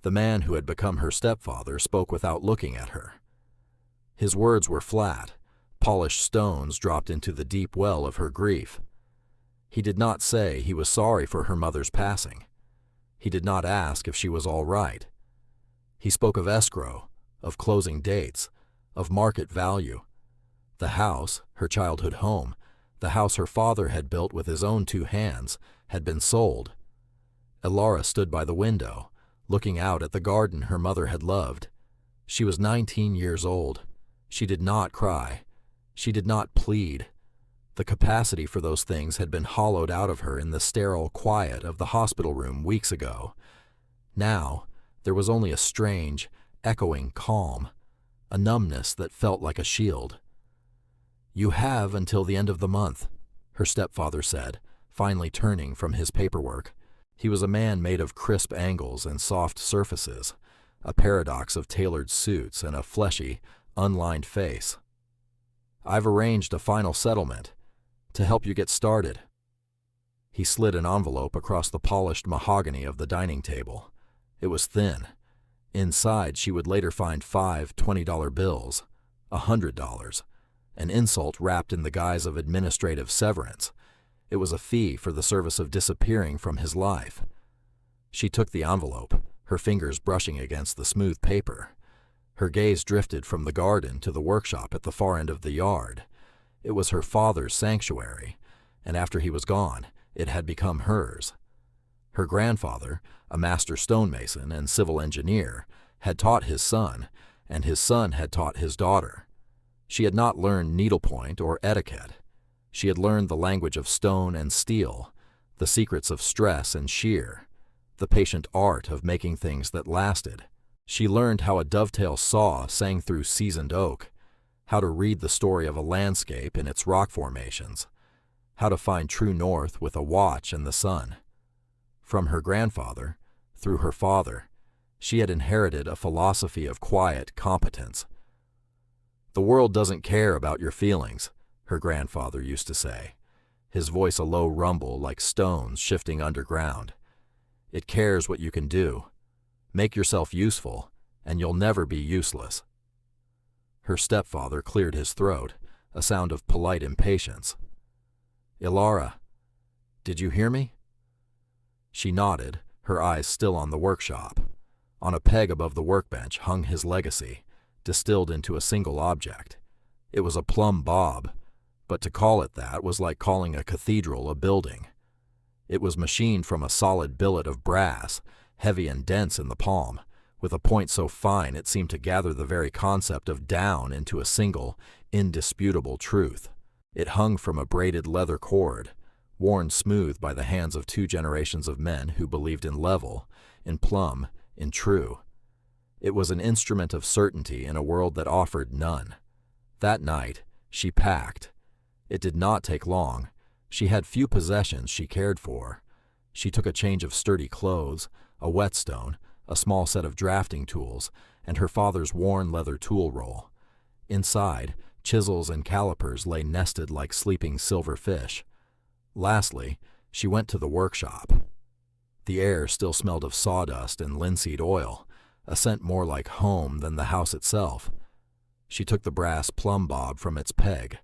The man who had become her stepfather spoke without looking at her. His words were flat, polished stones dropped into the deep well of her grief. He did not say he was sorry for her mother's passing. He did not ask if she was all right. He spoke of escrow, of closing dates, of market value. The house, her childhood home, the house her father had built with his own 2 hands, had been sold. Elara stood by the window, looking out at the garden her mother had loved. She was 19 years old. She did not cry. She did not plead. The capacity for those things had been hollowed out of her in the sterile quiet of the hospital room weeks ago. Now, there was only a strange, echoing calm, a numbness that felt like a shield. "You have until the end of the month," her stepfather said, finally turning from his paperwork. He was a man made of crisp angles and soft surfaces, a paradox of tailored suits and a fleshy, unlined face. "I've arranged a final settlement to help you get started." He slid an envelope across the polished mahogany of the dining table. It was thin. Inside, she would later find 5 $20 bills, $100, an insult wrapped in the guise of administrative severance. It was a fee for the service of disappearing from his life. She took the envelope, her fingers brushing against the smooth paper. Her gaze drifted from the garden to the workshop at the far end of the yard. It was her father's sanctuary, and after he was gone, it had become hers. Her grandfather, a master stonemason and civil engineer, had taught his son, and his son had taught his daughter. She had not learned needlepoint or etiquette. She had learned the language of stone and steel, the secrets of stress and shear, the patient art of making things that lasted. She learned how a dovetail saw sang through seasoned oak, how to read the story of a landscape in its rock formations, how to find true north with a watch and the sun. From her grandfather, through her father, she had inherited a philosophy of quiet competence. "The world doesn't care about your feelings," her grandfather used to say, his voice a low rumble like stones shifting underground. "It cares what you can do. Make yourself useful, and you'll never be useless." Her stepfather cleared his throat, a sound of polite impatience. "Elara, did you hear me?" She nodded, her eyes still on the workshop. On a peg above the workbench hung his legacy, distilled into a single object. It was a plumb bob, but to call it that was like calling a cathedral a building. It was machined from a solid billet of brass, heavy and dense in the palm, with a point so fine it seemed to gather the very concept of down into a single, indisputable truth. It hung from a braided leather cord, worn smooth by the hands of 2 generations of men who believed in level, in plumb, in true. It was an instrument of certainty in a world that offered none. That night, she packed. It did not take long. She had few possessions she cared for. She took a change of sturdy clothes, a whetstone, a small set of drafting tools, and her father's worn leather tool roll. Inside, chisels and calipers lay nested like sleeping silver fish. Lastly, she went to the workshop. The air still smelled of sawdust and linseed oil, a scent more like home than the house itself. She took the brass plumb bob from its peg.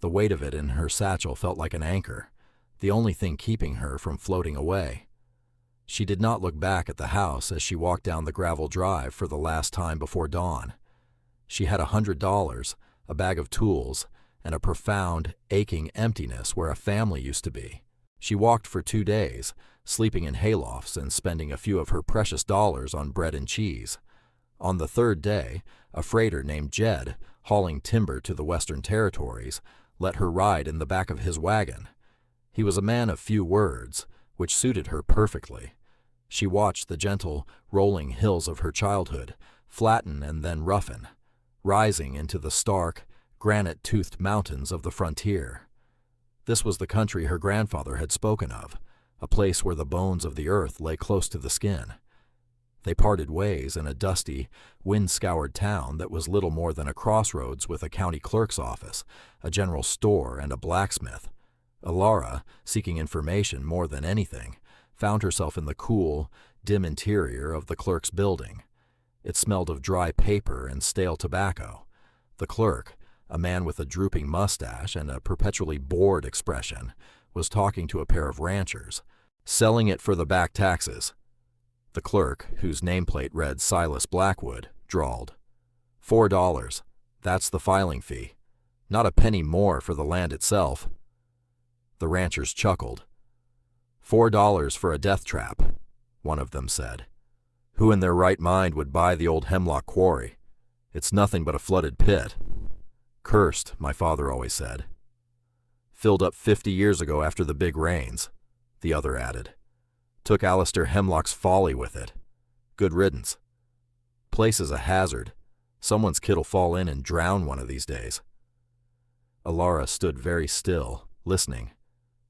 The weight of it in her satchel felt like an anchor, the only thing keeping her from floating away. She did not look back at the house as she walked down the gravel drive for the last time before dawn. She had $100, a bag of tools, and a profound, aching emptiness where a family used to be. She walked for 2 days, sleeping in haylofts and spending a few of her precious dollars on bread and cheese. On the 3rd day, a freighter named Jed, hauling timber to the Western Territories, let her ride in the back of his wagon. He was a man of few words, which suited her perfectly. She watched the gentle, rolling hills of her childhood flatten and then roughen, rising into the stark, granite-toothed mountains of the frontier. This was the country her grandfather had spoken of, a place where the bones of the earth lay close to the skin. They parted ways in a dusty, wind-scoured town that was little more than a crossroads with a county clerk's office, a general store, and a blacksmith. Elara, seeking information more than anything, found herself in the cool, dim interior of the clerk's building. It smelled of dry paper and stale tobacco. The clerk, a man with a drooping mustache and a perpetually bored expression, was talking to a pair of ranchers, selling it for the back taxes. The clerk, whose nameplate read Silas Blackwood, drawled, $4. That's the filing fee. Not a penny more for the land itself. The ranchers chuckled. $4 for a death trap, one of them said. Who in their right mind would buy the old Hemlock Quarry? It's nothing but a flooded pit. Cursed, my father always said. Filled up 50 years ago after the big rains, the other added. Took Alistair Hemlock's folly with it. Good riddance. Place is a hazard. Someone's kid'll fall in and drown one of these days. Alara stood very still, listening.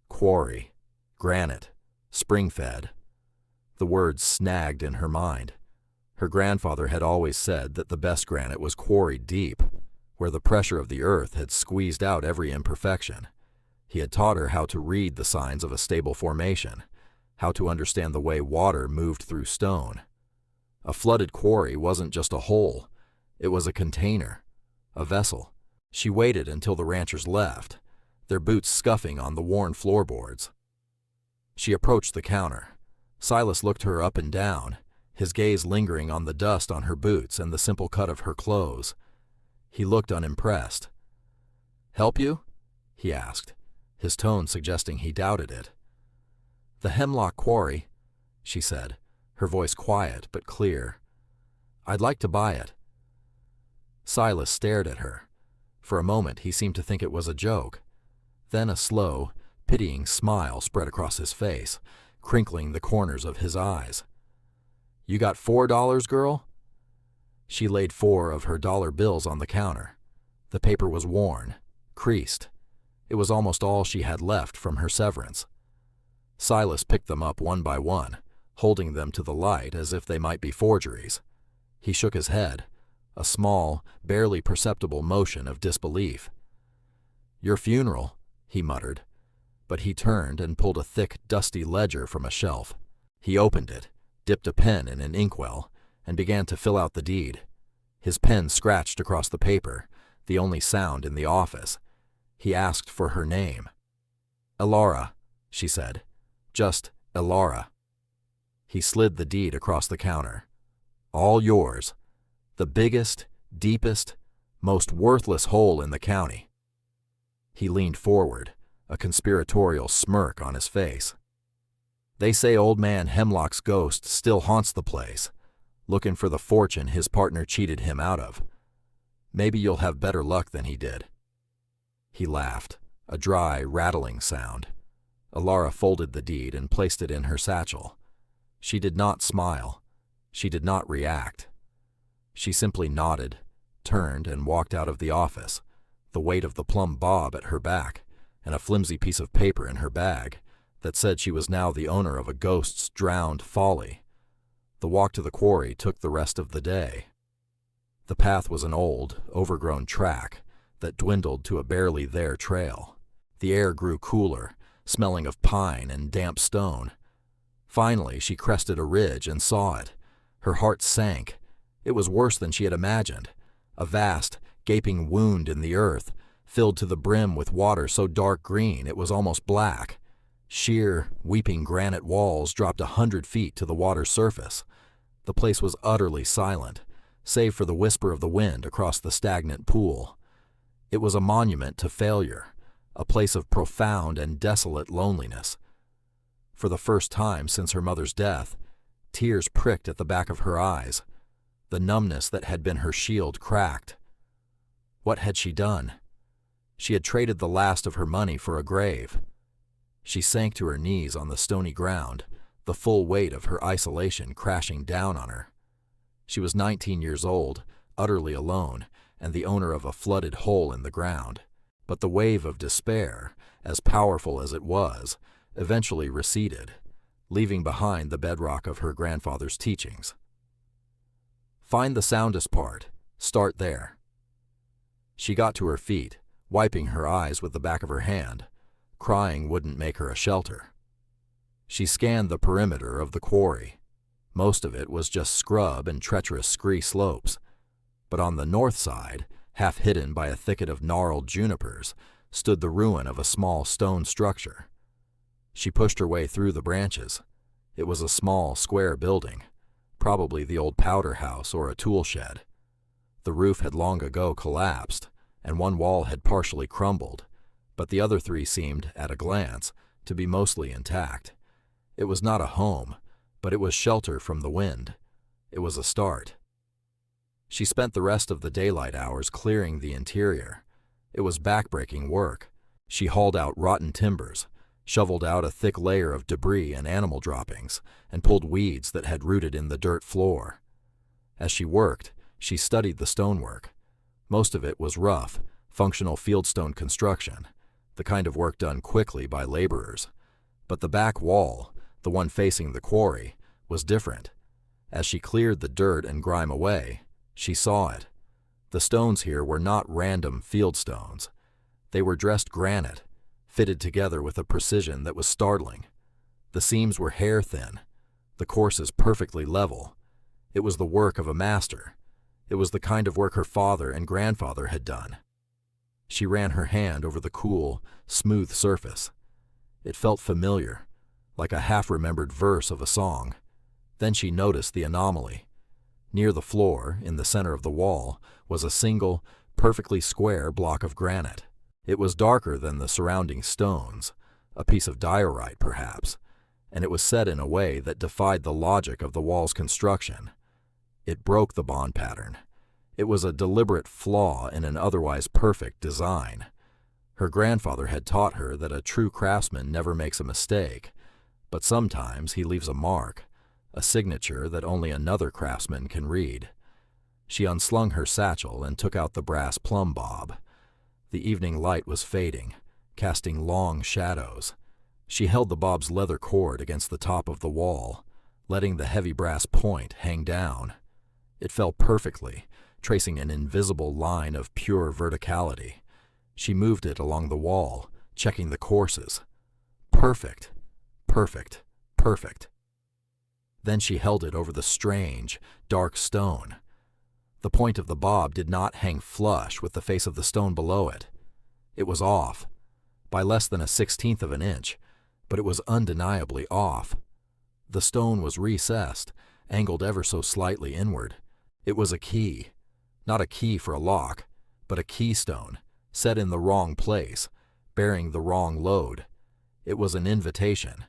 Quarry, granite, spring-fed. The words snagged in her mind. Her grandfather had always said that the best granite was quarried deep, where the pressure of the earth had squeezed out every imperfection. He had taught her how to read the signs of a stable formation, how to understand the way water moved through stone. A flooded quarry wasn't just a hole. It was a container, a vessel. She waited until the ranchers left, their boots scuffing on the worn floorboards. She approached the counter. Silas looked her up and down, his gaze lingering on the dust on her boots and the simple cut of her clothes. He looked unimpressed. "Help you?" he asked, his tone suggesting he doubted it. "The Hemlock Quarry," she said, her voice quiet but clear. "I'd like to buy it." Silas stared at her. For a moment he seemed to think it was a joke. Then a slow, pitying smile spread across his face, crinkling the corners of his eyes. "You got $4, girl?" She laid 4 of her dollar bills on the counter. The paper was worn, creased. It was almost all she had left from her severance. Silas picked them up one by one, holding them to the light as if they might be forgeries. He shook his head, a small, barely perceptible motion of disbelief. "Your funeral," he muttered, but he turned and pulled a thick, dusty ledger from a shelf. He opened it, dipped a pen in an inkwell, and began to fill out the deed. His pen scratched across the paper, the only sound in the office. He asked for her name. "Alara," she said. "Just Alara." He slid the deed across the counter. "All yours. The biggest, deepest, most worthless hole in the county." He leaned forward, a conspiratorial smirk on his face. "They say old man Hemlock's ghost still haunts the place, looking for the fortune his partner cheated him out of. Maybe you'll have better luck than he did." He laughed, a dry, rattling sound. Alara folded the deed and placed it in her satchel. She did not smile. She did not react. She simply nodded, turned, and walked out of the office, the weight of the plum bob at her back, and a flimsy piece of paper in her bag that said she was now the owner of a ghost's drowned folly. The walk to the quarry took the rest of the day. The path was an old, overgrown track that dwindled to a barely there trail. The air grew cooler, smelling of pine and damp stone. Finally, she crested a ridge and saw it. Her heart sank. It was worse than she had imagined. A vast, gaping wound in the earth, filled to the brim with water so dark green it was almost black. Sheer, weeping granite walls dropped 100 feet to the water's surface. The place was utterly silent, save for the whisper of the wind across the stagnant pool. It was a monument to failure, a place of profound and desolate loneliness. For the first time since her mother's death, tears pricked at the back of her eyes. The numbness that had been her shield cracked. What had she done? She had traded the last of her money for a grave. She sank to her knees on the stony ground, the full weight of her isolation crashing down on her. She was 19 years old, utterly alone, and the owner of a flooded hole in the ground. But the wave of despair, as powerful as it was, eventually receded, leaving behind the bedrock of her grandfather's teachings. Find the soundest part. Start there. She got to her feet, wiping her eyes with the back of her hand. Crying wouldn't make her a shelter. She scanned the perimeter of the quarry. Most of it was just scrub and treacherous scree slopes, but on the north side, half hidden by a thicket of gnarled junipers, stood the ruin of a small stone structure. She pushed her way through the branches. It was a small, square building, probably the old powder house or a tool shed. The roof had long ago collapsed, and one wall had partially crumbled, but the other three seemed, at a glance, to be mostly intact. It was not a home, but it was shelter from the wind. It was a start. She spent the rest of the daylight hours clearing the interior. It was backbreaking work. She hauled out rotten timbers, shoveled out a thick layer of debris and animal droppings, and pulled weeds that had rooted in the dirt floor. As she worked, she studied the stonework. Most of it was rough, functional fieldstone construction, the kind of work done quickly by laborers. But the back wall, the one facing the quarry, was different. As she cleared the dirt and grime away, she saw it. The stones here were not random fieldstones. They were dressed granite, fitted together with a precision that was startling. The seams were hair-thin, the courses perfectly level. It was the work of a master. It was the kind of work her father and grandfather had done. She ran her hand over the cool, smooth surface. It felt familiar, like a half-remembered verse of a song. Then she noticed the anomaly. Near the floor, in the center of the wall, was a single, perfectly square block of granite. It was darker than the surrounding stones, a piece of diorite perhaps, and it was set in a way that defied the logic of the wall's construction. It broke the bond pattern. It was a deliberate flaw in an otherwise perfect design. Her grandfather had taught her that a true craftsman never makes a mistake, but sometimes he leaves a mark, a signature that only another craftsman can read. She unslung her satchel and took out the brass plumb bob. The evening light was fading, casting long shadows. She held the bob's leather cord against the top of the wall, letting the heavy brass point hang down. It fell perfectly, tracing an invisible line of pure verticality. She moved it along the wall, checking the courses. Perfect, perfect, perfect. Then she held it over the strange, dark stone. The point of the bob did not hang flush with the face of the stone below it. It was off, by less than 1/16 of an inch, but it was undeniably off. The stone was recessed, angled ever so slightly inward. It was a key, not a key for a lock, but a keystone, set in the wrong place, bearing the wrong load. It was an invitation,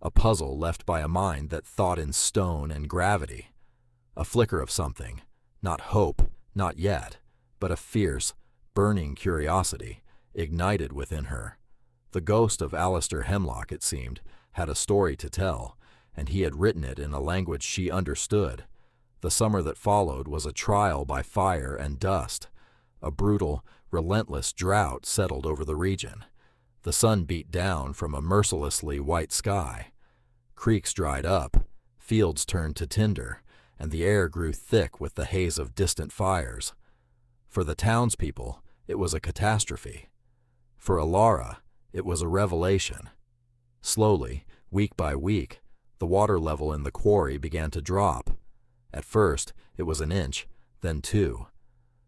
a puzzle left by a mind that thought in stone and gravity. A flicker of something, not hope, not yet, but a fierce, burning curiosity, ignited within her. The ghost of Alistair Hemlock, it seemed, had a story to tell, and he had written it in a language she understood. The summer that followed was a trial by fire and dust. A brutal, relentless drought settled over the region. The sun beat down from a mercilessly white sky. Creeks dried up, fields turned to tinder, and the air grew thick with the haze of distant fires. For the townspeople, it was a catastrophe. For Alara, it was a revelation. Slowly, week by week, the water level in the quarry began to drop. At first, it was 1 inch, then 2.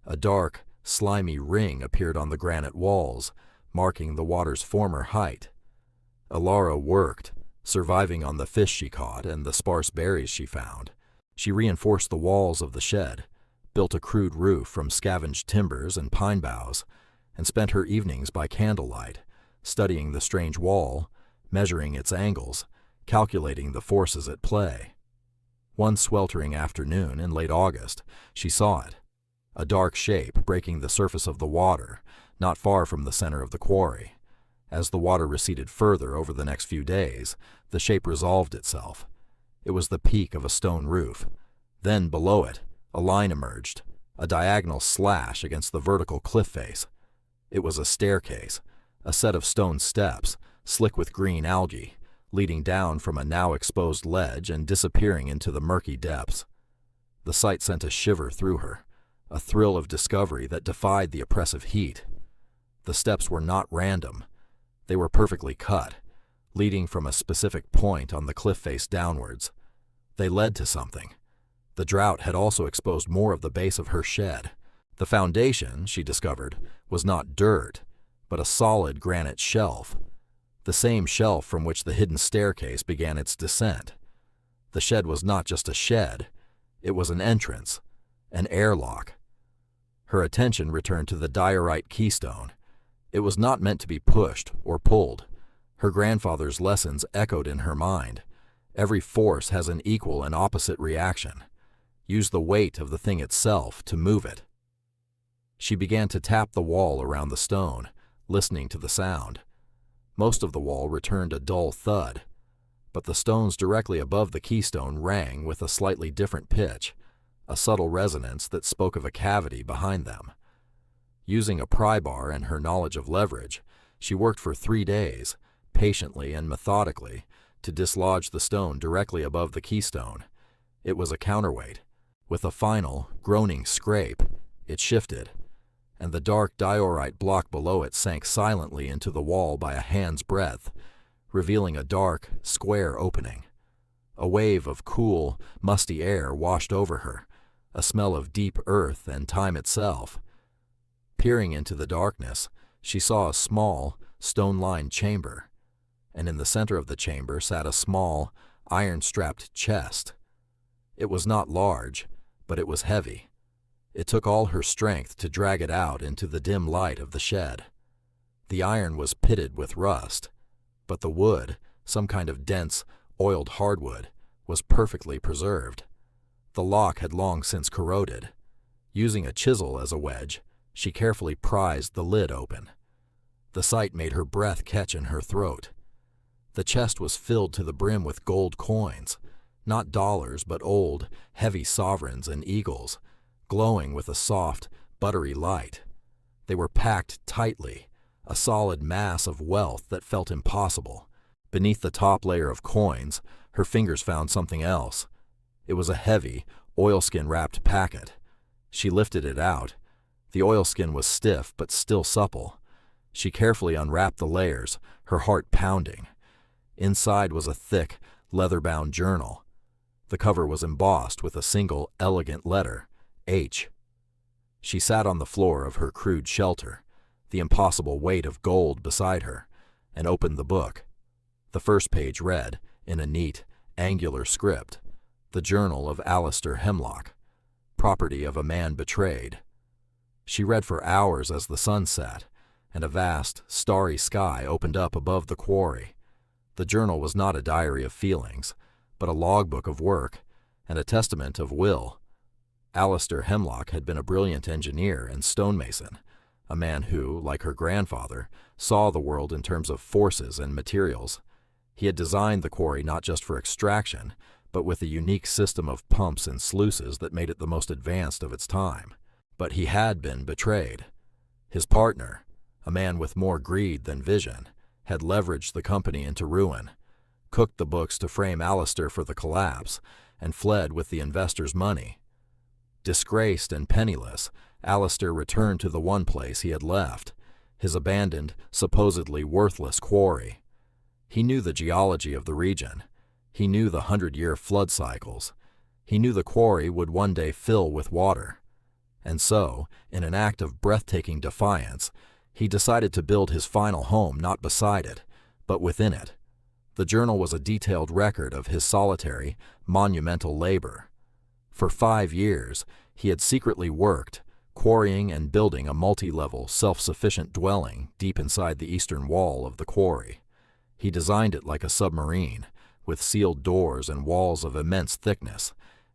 A dark, slimy ring appeared on the granite walls, marking the water's former height. Alara worked, surviving on the fish she caught and the sparse berries she found. She reinforced the walls of the shed, built a crude roof from scavenged timbers and pine boughs, and spent her evenings by candlelight, studying the strange wall, measuring its angles, calculating the forces at play. One sweltering afternoon in late August, she saw it, a dark shape breaking the surface of the water, not far from the center of the quarry. As the water receded further over the next few days, the shape resolved itself. It was the peak of a stone roof. Then, below it, a line emerged, a diagonal slash against the vertical cliff face. It was a staircase, a set of stone steps, slick with green algae, leading down from a now exposed ledge and disappearing into the murky depths. The sight sent a shiver through her, a thrill of discovery that defied the oppressive heat. The steps were not random. They were perfectly cut, leading from a specific point on the cliff face downwards. They led to something. The drought had also exposed more of the base of her shed. The foundation, she discovered, was not dirt, but a solid granite shelf, the same shelf from which the hidden staircase began its descent. The shed was not just a shed, it was an entrance, an airlock. Her attention returned to the diorite keystone. It was not meant to be pushed or pulled. Her grandfather's lessons echoed in her mind. Every force has an equal and opposite reaction. Use the weight of the thing itself to move it. She began to tap the wall around the stone, listening to the sound. Most of the wall returned a dull thud, but the stones directly above the keystone rang with a slightly different pitch, a subtle resonance that spoke of a cavity behind them. Using a pry bar and her knowledge of leverage, she worked for 3 days, patiently and methodically, to dislodge the stone directly above the keystone. It was a counterweight. With a final, groaning scrape, it shifted, and the dark diorite block below it sank silently into the wall by a hand's breadth, revealing a dark, square opening. A wave of cool, musty air washed over her, a smell of deep earth and time itself. Peering into the darkness, she saw a small, stone-lined chamber, and in the center of the chamber sat a small, iron-strapped chest. It was not large, but it was heavy. It took all her strength to drag it out into the dim light of the shed. The iron was pitted with rust, but the wood, some kind of dense, oiled hardwood, was perfectly preserved. The lock had long since corroded. Using a chisel as a wedge, she carefully prized the lid open. The sight made her breath catch in her throat. The chest was filled to the brim with gold coins, not dollars but old, heavy sovereigns and eagles, glowing with a soft, buttery light. They were packed tightly, a solid mass of wealth that felt impossible. Beneath the top layer of coins, her fingers found something else. It was a heavy, oilskin-wrapped packet. She lifted it out. The oilskin was stiff but still supple. She carefully unwrapped the layers, her heart pounding. Inside was a thick, leather-bound journal. The cover was embossed with a single, elegant letter, H. She sat on the floor of her crude shelter, the impossible weight of gold beside her, and opened the book. The first page read, in a neat, angular script, "The Journal of Alistair Hemlock, property of a man betrayed." She read for hours as the sun set, and a vast, starry sky opened up above the quarry. The journal was not a diary of feelings, but a logbook of work, and a testament of will. Alistair Hemlock had been a brilliant engineer and stonemason, a man who, like her grandfather, saw the world in terms of forces and materials. He had designed the quarry not just for extraction, but with a unique system of pumps and sluices that made it the most advanced of its time. But he had been betrayed. His partner, a man with more greed than vision, had leveraged the company into ruin, cooked the books to frame Alistair for the collapse, and fled with the investors' money. Disgraced and penniless, Alistair returned to the one place he had left, his abandoned, supposedly worthless quarry. He knew the geology of the region. He knew the 100-year flood cycles. He knew the quarry would one day fill with water. And so, in an act of breathtaking defiance, he decided to build his final home not beside it, but within it. The journal was a detailed record of his solitary, monumental labor. For 5 years, he had secretly worked, quarrying and building a multi-level, self-sufficient dwelling deep inside the eastern wall of the quarry. He designed it like a submarine, with sealed doors and walls of immense thickness,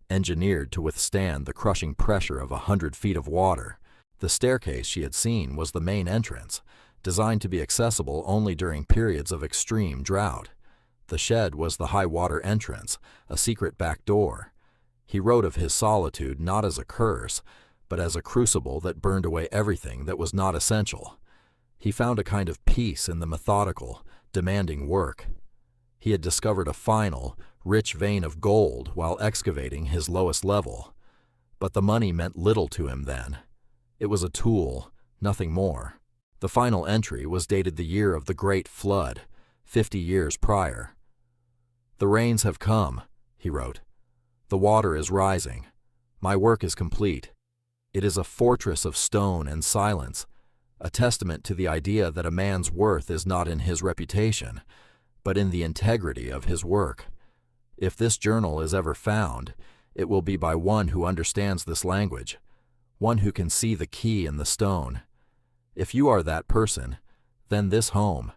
engineered to withstand the crushing pressure of 100 feet of water. The staircase she had seen was the main entrance, designed to be accessible only during periods of extreme drought. The shed was the high-water entrance, a secret back door. He wrote of his solitude not as a curse, but as a crucible that burned away everything that was not essential. He found a kind of peace in the methodical, demanding work. He had discovered a final, rich vein of gold while excavating his lowest level. But the money meant little to him then. It was a tool, nothing more. The final entry was dated the year of the Great Flood, 50 years prior. "The rains have come," he wrote. The water is rising. My work is complete. It is a fortress of stone and silence, a testament to the idea that a man's worth is not in his reputation, but in the integrity of his work. If this journal is ever found, it will be by one who understands this language, one who can see the key in the stone. If you are that person, then this home,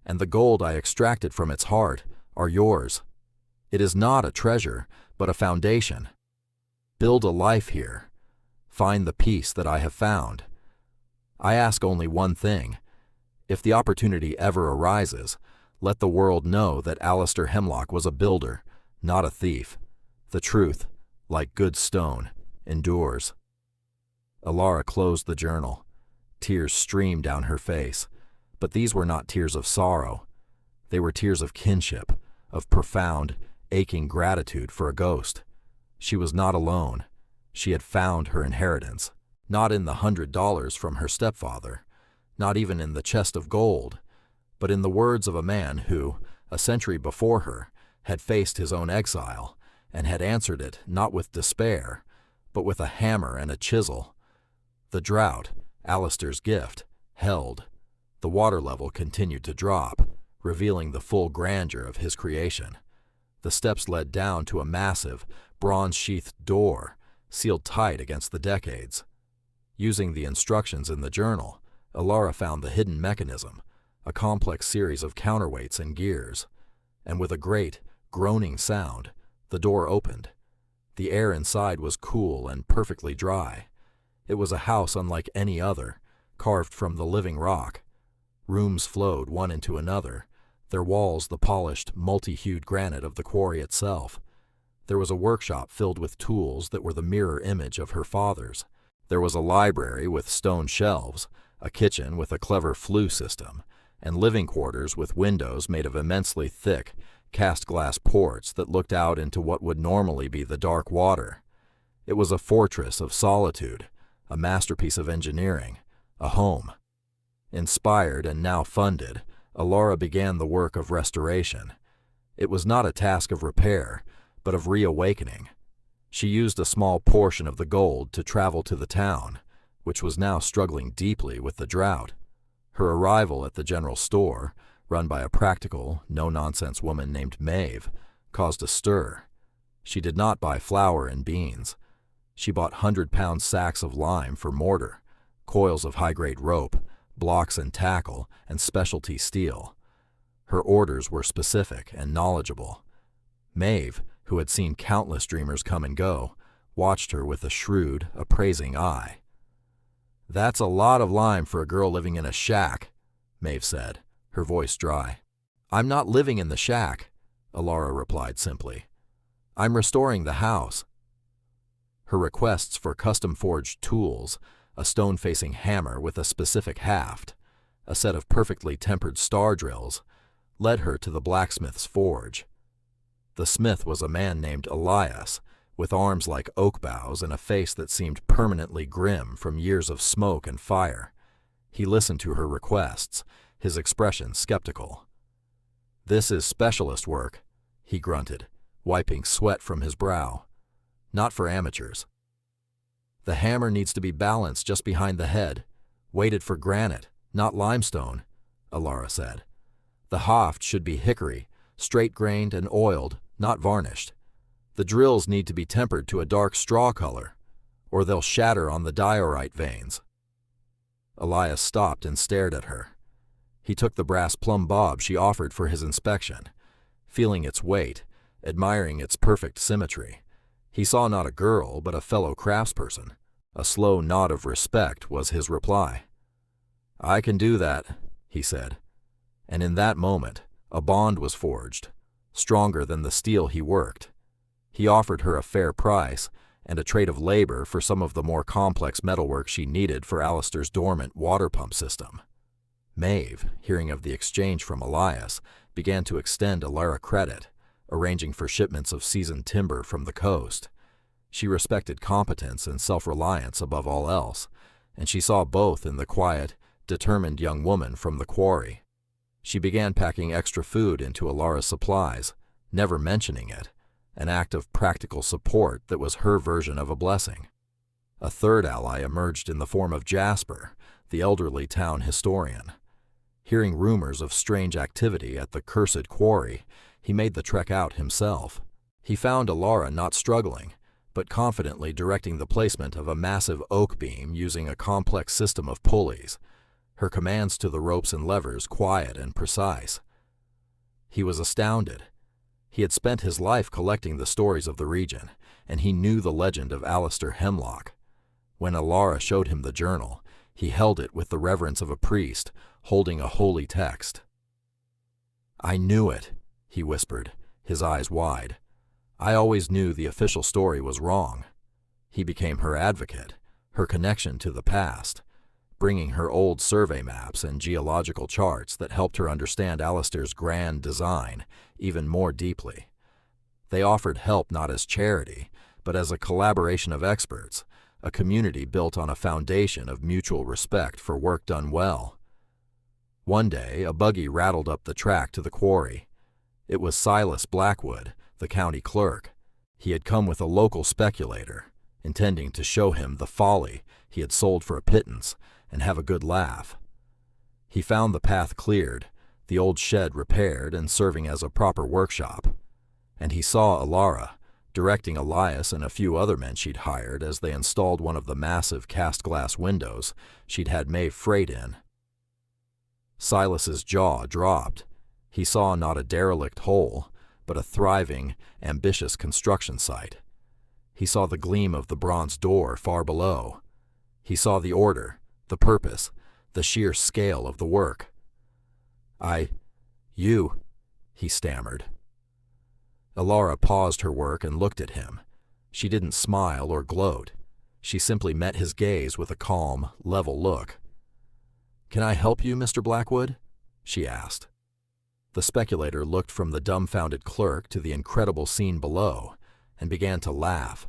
and the gold I extracted from its heart, are yours. It is not a treasure, but a foundation. Build a life here. Find the peace that I have found. I ask only one thing. If the opportunity ever arises, let the world know that Alistair Hemlock was a builder, not a thief. The truth, like good stone, endures. Alara closed the journal. Tears streamed down her face, but these were not tears of sorrow. They were tears of kinship, of profound, aching gratitude for a ghost. She was not alone. She had found her inheritance, not in the $100 from her stepfather, not even in the chest of gold, but in the words of a man who, a century before her, had faced his own exile and had answered it not with despair, but with a hammer and a chisel. The drought, Alistair's gift, held. The water level continued to drop, revealing the full grandeur of his creation. The steps led down to a massive, bronze-sheathed door, sealed tight against the decades. Using the instructions in the journal, Alara found the hidden mechanism, a complex series of counterweights and gears, and with a great, groaning sound, the door opened. The air inside was cool and perfectly dry. It was a house unlike any other, carved from the living rock. Rooms flowed one into another, their walls the polished, multi-hued granite of the quarry itself. There was a workshop filled with tools that were the mirror image of her father's. There was a library with stone shelves, a kitchen with a clever flue system, and living quarters with windows made of immensely thick, cast-glass ports that looked out into what would normally be the dark water. It was a fortress of solitude, a masterpiece of engineering, a home. Inspired and now funded, Alara began the work of restoration. It was not a task of repair, but of reawakening. She used a small portion of the gold to travel to the town, which was now struggling deeply with the drought. Her arrival at the general store, run by a practical, no-nonsense woman named Maeve, caused a stir. She did not buy flour and beans. She bought 100-pound sacks of lime for mortar, coils of high-grade rope, blocks and tackle, and specialty steel. Her orders were specific and knowledgeable. Maeve, who had seen countless dreamers come and go, watched her with a shrewd, appraising eye. "That's a lot of lime for a girl living in a shack," Maeve said, her voice dry. "I'm not living in the shack," Alara replied simply. "I'm restoring the house." Her requests for custom-forged tools, a stone-facing hammer with a specific haft, a set of perfectly tempered star drills, led her to the blacksmith's forge. The smith was a man named Elias, with arms like oak boughs and a face that seemed permanently grim from years of smoke and fire. He listened to her requests, his expression skeptical. "This is specialist work," he grunted, wiping sweat from his brow. "Not for amateurs. The hammer needs to be balanced just behind the head, weighted for granite, not limestone," Alara said. "The haft should be hickory, straight-grained and oiled, not varnished. The drills need to be tempered to a dark straw color, or they'll shatter on the diorite veins." Elias stopped and stared at her. He took the brass plumb bob she offered for his inspection, feeling its weight, admiring its perfect symmetry. He saw not a girl, but a fellow craftsperson. A slow nod of respect was his reply. "I can do that," he said. And in that moment, a bond was forged, stronger than the steel he worked. He offered her a fair price and a trade of labor for some of the more complex metalwork she needed for Alistair's dormant water pump system. Maeve, hearing of the exchange from Elias, began to extend Alara credit, arranging for shipments of seasoned timber from the coast. She respected competence and self-reliance above all else, and she saw both in the quiet, determined young woman from the quarry. She began packing extra food into Alara's supplies, never mentioning it, an act of practical support that was her version of a blessing. A third ally emerged in the form of Jasper, the elderly town historian. Hearing rumors of strange activity at the cursed quarry, he made the trek out himself. He found Alara not struggling, but confidently directing the placement of a massive oak beam using a complex system of pulleys, her commands to the ropes and levers quiet and precise. He was astounded. He had spent his life collecting the stories of the region, and he knew the legend of Alistair Hemlock. When Alara showed him the journal, he held it with the reverence of a priest holding a holy text. "I knew it," he whispered, his eyes wide. "I always knew the official story was wrong." He became her advocate, her connection to the past, bringing her old survey maps and geological charts that helped her understand Alistair's grand design even more deeply. They offered help not as charity, but as a collaboration of experts, a community built on a foundation of mutual respect for work done well. One day, a buggy rattled up the track to the quarry. It was Silas Blackwood, the county clerk. He had come with a local speculator, intending to show him the folly he had sold for a pittance and have a good laugh. He found the path cleared, the old shed repaired and serving as a proper workshop, and he saw Alara directing Elias and a few other men she'd hired as they installed one of the massive cast-glass windows she'd had Maeve freight in. Silas's jaw dropped. He saw not a derelict hole, but a thriving, ambitious construction site. He saw the gleam of the bronze door far below. He saw the order, the purpose, the sheer scale of the work. You, he stammered. Alara paused her work and looked at him. She didn't smile or gloat. She simply met his gaze with a calm, level look. "Can I help you, Mr. Blackwood?" she asked. The speculator looked from the dumbfounded clerk to the incredible scene below and began to laugh.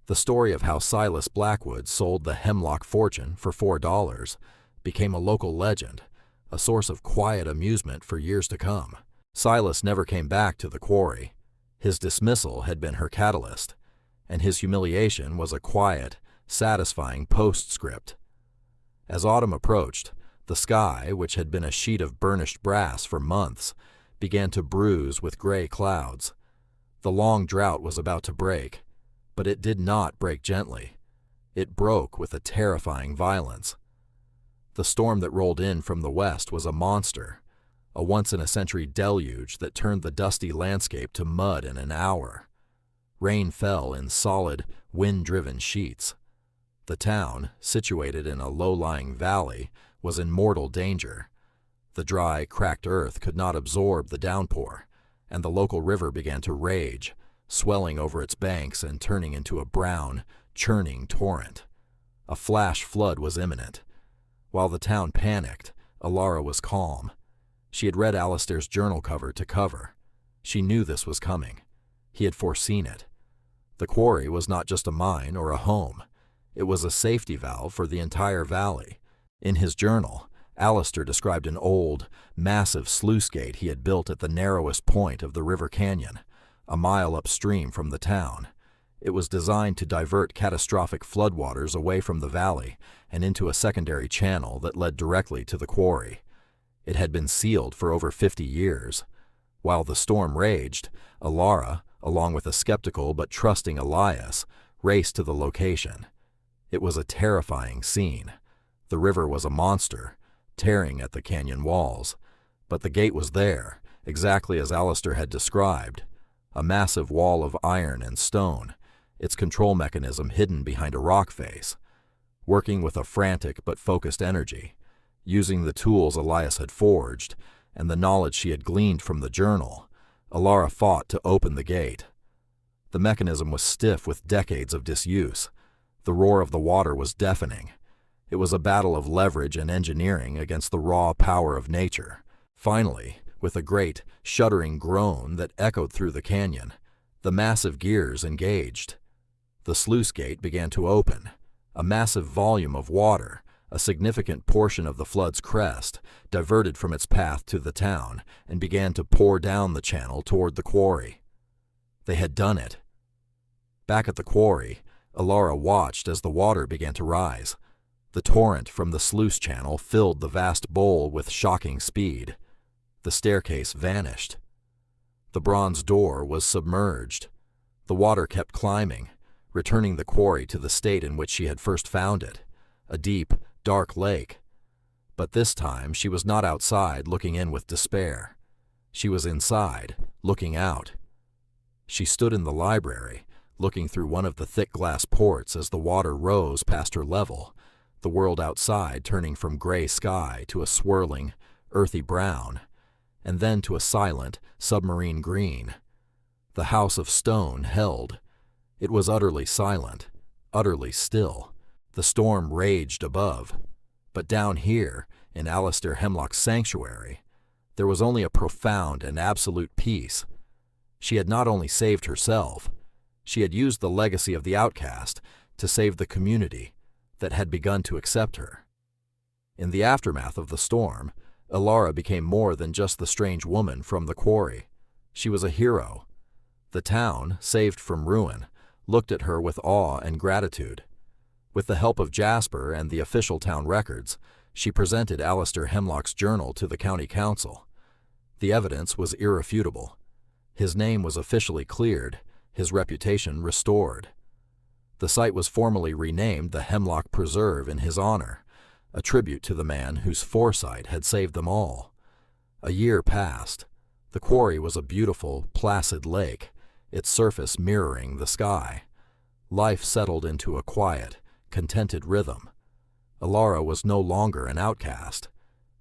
The story of how Silas Blackwood sold the Hemlock fortune for $4 became a local legend, a source of quiet amusement for years to come. Silas never came back to the quarry. His dismissal had been her catalyst, and his humiliation was a quiet, satisfying postscript. As autumn approached, the sky, which had been a sheet of burnished brass for months, began to bruise with gray clouds. The long drought was about to break, but it did not break gently. It broke with a terrifying violence. The storm that rolled in from the west was a monster, a once-in-a-century deluge that turned the dusty landscape to mud in an hour. Rain fell in solid, wind-driven sheets. The town, situated in a low-lying valley, was in mortal danger. The dry, cracked earth could not absorb the downpour, and the local river began to rage, swelling over its banks and turning into a brown, churning torrent. A flash flood was imminent. While the town panicked, Alara was calm. She had read Alistair's journal cover to cover. She knew this was coming. He had foreseen it. The quarry was not just a mine or a home. It was a safety valve for the entire valley. In his journal, Alistair described an old, massive sluice gate he had built at the narrowest point of the river canyon, a mile upstream from the town. It was designed to divert catastrophic floodwaters away from the valley and into a secondary channel that led directly to the quarry. It had been sealed for over 50 years. While the storm raged, Alara, along with a skeptical but trusting Elias, raced to the location. It was a terrifying scene. The river was a monster, tearing at the canyon walls, but the gate was there, exactly as Alistair had described, a massive wall of iron and stone, its control mechanism hidden behind a rock face. Working with a frantic but focused energy, using the tools Elias had forged, and the knowledge she had gleaned from the journal, Alara fought to open the gate. The mechanism was stiff with decades of disuse. The roar of the water was deafening. It was a battle of leverage and engineering against the raw power of nature. Finally, with a great, shuddering groan that echoed through the canyon, the massive gears engaged. The sluice gate began to open. A massive volume of water, a significant portion of the flood's crest, diverted from its path to the town and began to pour down the channel toward the quarry. They had done it. Back at the quarry, Alara watched as the water began to rise. The torrent from the sluice channel filled the vast bowl with shocking speed. The staircase vanished. The bronze door was submerged. The water kept climbing, returning the quarry to the state in which she had first found it, a deep, dark lake. But this time she was not outside looking in with despair. She was inside, looking out. She stood in the library, looking through one of the thick glass ports as the water rose past her level, the world outside turning from gray sky to a swirling, earthy brown, and then to a silent, submarine green. The house of stone held. It was utterly silent, utterly still. The storm raged above. But down here, in Alistair Hemlock's sanctuary, there was only a profound and absolute peace. She had not only saved herself, she had used the legacy of the outcast to save the community that had begun to accept her. In the aftermath of the storm, Alara became more than just the strange woman from the quarry. She was a hero. The town, saved from ruin, looked at her with awe and gratitude. With the help of Jasper and the official town records, she presented Alistair Hemlock's journal to the county council. The evidence was irrefutable. His name was officially cleared, his reputation restored. The site was formally renamed the Hemlock Preserve in his honor, a tribute to the man whose foresight had saved them all. A year passed. The quarry was a beautiful, placid lake, its surface mirroring the sky. Life settled into a quiet, contented rhythm. Alara was no longer an outcast.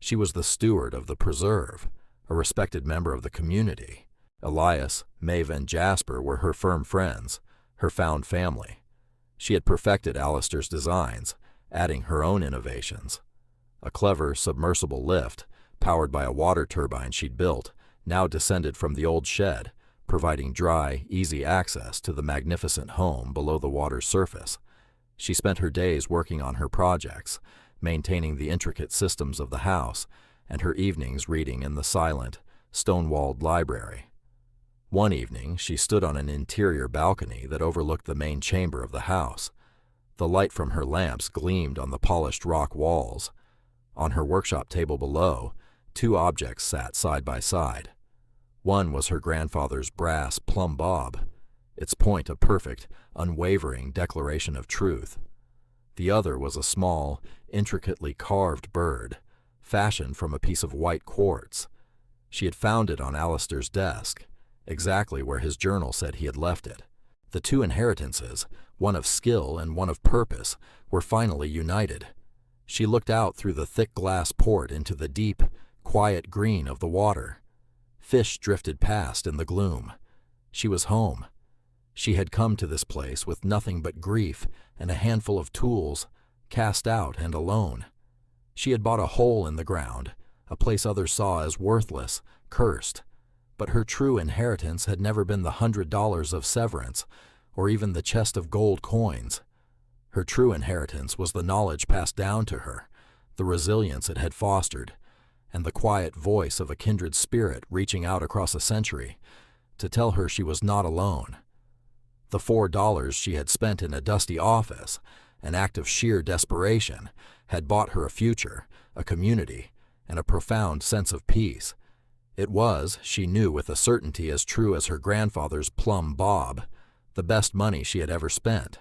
She was the steward of the preserve, a respected member of the community. Elias, Maeve, and Jasper were her firm friends, her found family. She had perfected Alistair's designs, adding her own innovations. A clever, submersible lift, powered by a water turbine she'd built, now descended from the old shed, providing dry, easy access to the magnificent home below the water's surface. She spent her days working on her projects, maintaining the intricate systems of the house, and her evenings reading in the silent, stone-walled library. One evening, she stood on an interior balcony that overlooked the main chamber of the house. The light from her lamps gleamed on the polished rock walls. On her workshop table below, two objects sat side by side. One was her grandfather's brass plumb bob, its point a perfect, unwavering declaration of truth. The other was a small, intricately carved bird, fashioned from a piece of white quartz. She had found it on Alistair's desk, exactly where his journal said he had left it. The two inheritances, one of skill and one of purpose, were finally united. She looked out through the thick glass port into the deep, quiet green of the water. Fish drifted past in the gloom. She was home. She had come to this place with nothing but grief and a handful of tools, cast out and alone. She had bought a hole in the ground, a place others saw as worthless, cursed. But her true inheritance had never been the $100 of severance, or even the chest of gold coins. Her true inheritance was the knowledge passed down to her, the resilience it had fostered, and the quiet voice of a kindred spirit reaching out across a century to tell her she was not alone. The $4 she had spent in a dusty office, an act of sheer desperation, had bought her a future, a community, and a profound sense of peace. It was, she knew with a certainty as true as her grandfather's plumb bob, the best money she had ever spent.